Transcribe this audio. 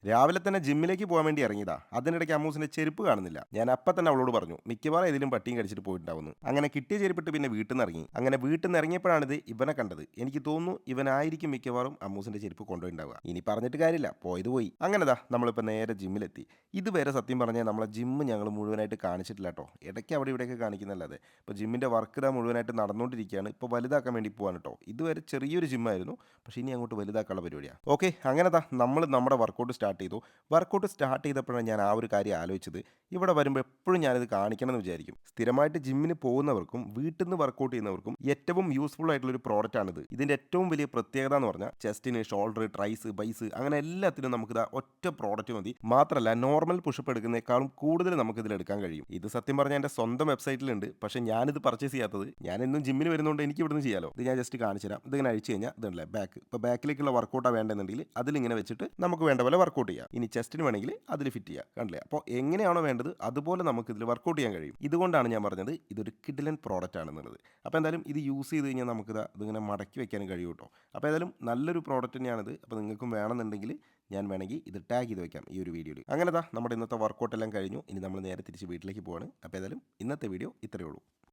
രാവിലെ തന്നെ ജിമ്മിലേക്ക് പോകാൻ വേണ്ടി ഇറങ്ങിയതാ. അതിനിടയ്ക്ക് അമ്മൂസിന്റെ ചെരുപ്പ് കാണുന്നില്ല. ഞാൻ അപ്പം തന്നെ അവളോട് പറഞ്ഞു, മിക്കവാറും ഏതെങ്കിലും പട്ടിയും കടിച്ചിട്ട് പോയിട്ടുണ്ടാവുമെന്ന്. അങ്ങനെ കിട്ടിയ ചെരുപ്പിട്ട് പിന്നെ വീട്ടിൽ നിന്ന് ഇറങ്ങി. അങ്ങനെ വീട്ടിൽ നിന്ന് ഇറങ്ങിയപ്പോഴാണ് ഇത് ഇവനെ കണ്ടത്. എനിക്ക് തോന്നുന്നു ഇവനായിരിക്കും മിക്കവാറും അമ്മൂസിന്റെ ചെരുപ്പ് കൊണ്ടുപോയിട്ടുണ്ടാവുക. ഇനി പറഞ്ഞിട്ട് കാര്യമില്ല, പോയത് പോയി. അങ്ങനെതാ നമ്മളിപ്പോൾ നേരെ ജിമ്മിലെത്തി. ഇതുവരെ സത്യം പറഞ്ഞാൽ നമ്മളെ ജിമ്മ് ഞങ്ങൾ മുഴുവനായിട്ട് കാണിച്ചിട്ടില്ല കേട്ടോ. ഇടയ്ക്ക് അവിടെ ഇവിടെയൊക്കെ കാണിക്കുന്നല്ലാതെ. ഇപ്പോൾ ജിമ്മിന്റെ വർക്ക് ഇതാ മുഴുവനായിട്ട് നടന്നുകൊണ്ടിരിക്കുകയാണ്. ഇപ്പോൾ വലുതാക്കാൻ വേണ്ടി പോകാൻ കേട്ടോ. ഇതുവരെ ചെറിയൊരു ജിമ്മായിരുന്നു, പക്ഷേ ഇനി അങ്ങോട്ട് വലുതാക്കാനുള്ള പരിപാടിയാണ്. ഓക്കെ, അങ്ങനെതാ നമ്മൾ നമ്മുടെ വർക്കൗട്ട് സ്റ്റാർട്ട് ചെയ്തു. വർക്കൗട്ട് സ്റ്റാർട്ട് ചെയ്തപ്പോഴാണ് ഞാൻ ആ ഒരു കാര്യം ആലോചിച്ചത്. ഇവിടെ വരുമ്പോൾ എപ്പോഴും ഞാനിത് കാണിക്കണം എന്ന് വിചാരിക്കും. സ്ഥിരമായിട്ട് ജിമ്മിന് പോകുന്നവർക്കും വീട്ടിൽ നിന്ന് വർക്കൗട്ട് ചെയ്യുന്നവർക്കും ഏറ്റവും യൂസ്ഫുൾ ആയിട്ടുള്ള ഒരു പ്രോഡക്റ്റ് ആണിത്. ഇതിന്റെ ഏറ്റവും വലിയ പ്രത്യേകത എന്ന് പറഞ്ഞാൽ ചെസ്റ്റിന്, ഷോൾഡർ, ട്രൈസ്, ബൈസ് അങ്ങനെ എല്ലാത്തിനും നമുക്ക് ഇതാ ഒറ്റ പ്രോഡക്റ്റ് മതി. മാത്രമല്ല നോർമൽ പുഷപ്പ് എടുക്കുന്നേക്കാളും കൂടുതൽ നമുക്ക് ഇതിൽ എടുക്കാൻ കഴിയും. ഇത് സത്യം പറഞ്ഞാൽ എൻ്റെ സ്വന്തം വെബ്സൈറ്റിലുണ്ട്. പക്ഷേ ഞാനിത് പർച്ചേസ് ചെയ്യാത്തത്, ഞാൻ എന്നും ജിമ്മിന് വരുന്നതുകൊണ്ട് എനിക്ക് ഇവിടുന്ന് ചെയ്യാലോ. ഇത് ഞാൻ ജസ്റ്റ് കാണിച്ചു തരാം. ഇതിങ്ങനെ അഴിച്ചു കഴിഞ്ഞാൽ ഇതല്ലേ ബാക്ക്. ഇപ്പോൾ ബാക്കിലേക്കുള്ള വർക്കൗട്ടാണ് വേണ്ടതെന്നുണ്ടെങ്കിൽ അതിലിങ്ങനെ വെച്ചിട്ട് നമുക്ക് വേണ്ട പോലെ വർക്കൗട്ട് ചെയ്യാം. ഇനി ചെസ്റ്റിന് വേണമെങ്കിൽ അതിൽ ഫിറ്റ് ചെയ്യാം. കണ്ടില്ലേ? അപ്പോൾ എങ്ങനെയാണോ വേണ്ടത് അതുപോലെ നമുക്ക് ഇതിൽ വർക്കൗട്ട് ചെയ്യാൻ കഴിയും. ഇതുകൊണ്ടാണ് ഞാൻ പറഞ്ഞത് ഇതൊരു കിഡിലൻ പ്രോഡക്റ്റ് ആണെന്നുള്ളത്. അപ്പോൾ എന്തായാലും ഇത് യൂസ് ചെയ്ത് കഴിഞ്ഞാൽ നമുക്കിത് ഇതിങ്ങനെ മടക്കി വെക്കാനും കഴിയും കേട്ടോ. അപ്പോൾ ഏതായാലും നല്ലൊരു പ്രോഡക്റ്റ് തന്നെയാണിത്. അപ്പോൾ നിങ്ങൾക്കും വേണമെന്നുണ്ടെങ്കിൽ ഞാൻ വേണമെങ്കിൽ ഇത് ടാഗ് ചെയ്ത് വെക്കാം ഈ ഒരു വീഡിയോയിൽ. അങ്ങനെ നമ്മുടെ ഇന്നത്തെ വർക്കൗട്ട് എല്ലാം കഴിഞ്ഞു. ഇനി നമ്മൾ നേരെ തിരിച്ച് വീട്ടിലേക്ക് പോവാണ്. അപ്പോൾ ഏതായാലും ഇന്നത്തെ വീഡിയോ ഇത്രയേ ഉള്ളൂ.